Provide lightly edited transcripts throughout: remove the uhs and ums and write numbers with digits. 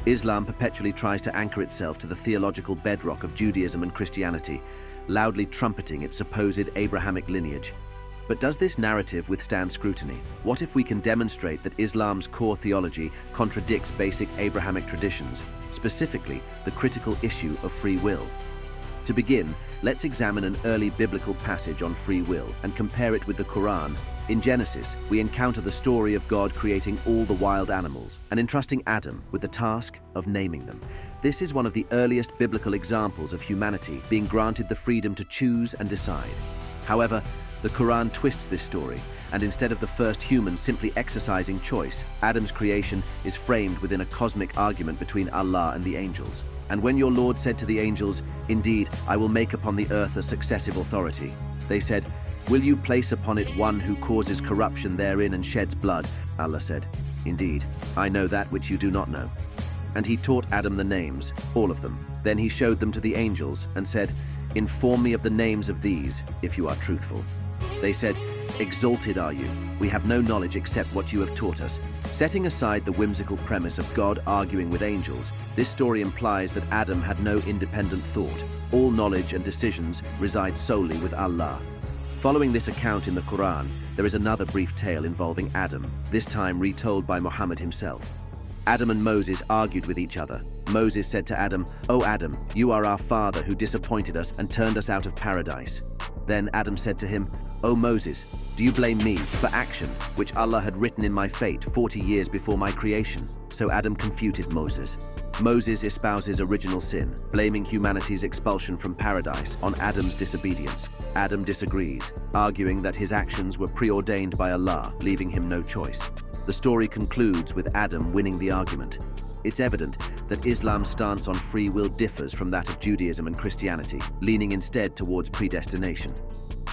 Islam perpetually tries to anchor itself to the theological bedrock of Judaism and Christianity, loudly trumpeting its supposed Abrahamic lineage. But does this narrative withstand scrutiny? What if we can demonstrate that Islam's core theology contradicts basic Abrahamic traditions, specifically the critical issue of free will? To begin, let's examine an early biblical passage on free will and compare it with the Quran. In Genesis, we encounter the story of God creating all the wild animals and entrusting Adam with the task of naming them. This is one of the earliest biblical examples of humanity being granted the freedom to choose and decide. However, the Quran twists this story, and instead of the first human simply exercising choice, Adam's creation is framed within a cosmic argument between Allah and the angels. And when your Lord said to the angels, "Indeed, I will make upon the earth a successive authority," they said, "Will you place upon it one who causes corruption therein and sheds blood?" Allah said, "Indeed, I know that which you do not know." And he taught Adam the names, all of them. Then he showed them to the angels and said, "Inform me of the names of these, if you are truthful." They said, "Exalted are you. We have no knowledge except what you have taught us." Setting aside the whimsical premise of God arguing with angels, this story implies that Adam had no independent thought. All knowledge and decisions reside solely with Allah. Following this account in the Quran, there is another brief tale involving Adam, this time retold by Muhammad himself. Adam and Moses argued with each other. Moses said to Adam, "O Adam, you are our father who disappointed us and turned us out of paradise." Then Adam said to him, "O Moses, do you blame me for action which Allah had written in my fate 40 years before my creation?" So Adam confuted Moses. Moses espouses original sin, blaming humanity's expulsion from paradise on Adam's disobedience. Adam disagrees, arguing that his actions were preordained by Allah, leaving him no choice. The story concludes with Adam winning the argument. It's evident that Islam's stance on free will differs from that of Judaism and Christianity, leaning instead towards predestination.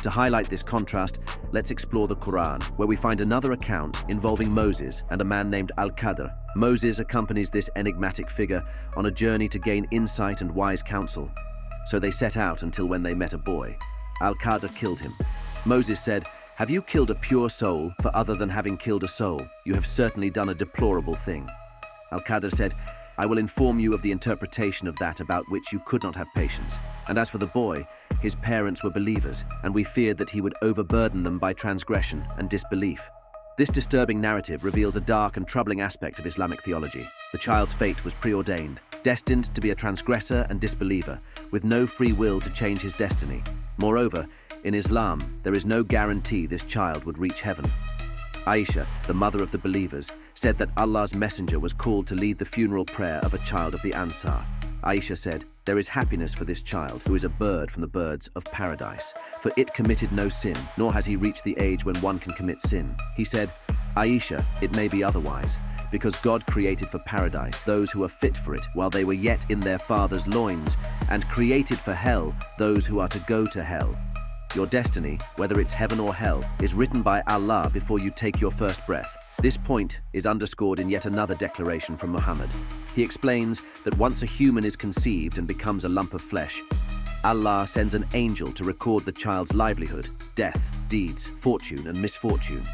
To highlight this contrast, let's explore the Quran, where we find another account involving Moses and a man named Al-Qadr. Moses accompanies this enigmatic figure on a journey to gain insight and wise counsel. So they set out until when they met a boy. Al-Qadr killed him. Moses said, "Have you killed a pure soul? For other than having killed a soul, you have certainly done a deplorable thing." Al-Qadr said, "I will inform you of the interpretation of that about which you could not have patience. And as for the boy, his parents were believers, and we feared that he would overburden them by transgression and disbelief." This disturbing narrative reveals a dark and troubling aspect of Islamic theology. The child's fate was preordained, destined to be a transgressor and disbeliever, with no free will to change his destiny. Moreover, in Islam, there is no guarantee this child would reach heaven. Aisha, the mother of the believers, said that Allah's messenger was called to lead the funeral prayer of a child of the Ansar. Aisha said, "There is happiness for this child, who is a bird from the birds of paradise, for it committed no sin, nor has he reached the age when one can commit sin." He said, "Aisha, it may be otherwise, because God created for paradise those who are fit for it while they were yet in their father's loins, and created for hell those who are to go to hell. Your destiny, whether it's heaven or hell, is written by Allah before you take your first breath." This point is underscored in yet another declaration from Muhammad. He explains that once a human is conceived and becomes a lump of flesh, Allah sends an angel to record the child's livelihood, death, deeds, fortune, and misfortune.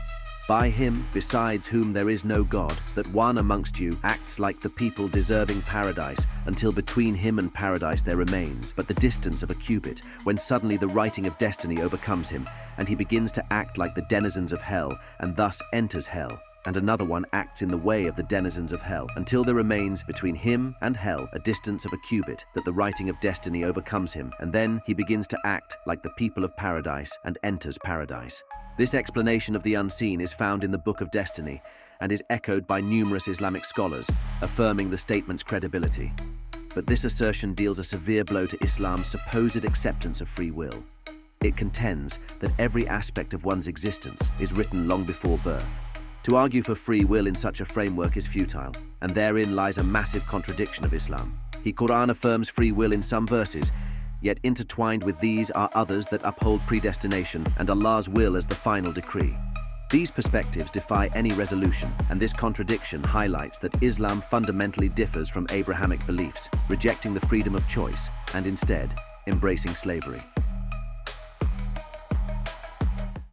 By him, besides whom there is no God, that one amongst you acts like the people deserving paradise, until between him and paradise there remains but the distance of a cubit, when suddenly the writing of destiny overcomes him, and he begins to act like the denizens of hell, and thus enters hell. And another one acts in the way of the denizens of hell, until there remains between him and hell a distance of a cubit, that the writing of destiny overcomes him, and then he begins to act like the people of paradise, and enters paradise. This explanation of the unseen is found in the Book of Destiny, and is echoed by numerous Islamic scholars, affirming the statement's credibility. But this assertion deals a severe blow to Islam's supposed acceptance of free will. It contends that every aspect of one's existence is written long before birth. To argue for free will in such a framework is futile, and therein lies a massive contradiction of Islam. The Quran affirms free will in some verses, yet intertwined with these are others that uphold predestination and Allah's will as the final decree. These perspectives defy any resolution, and this contradiction highlights that Islam fundamentally differs from Abrahamic beliefs, rejecting the freedom of choice and instead embracing slavery.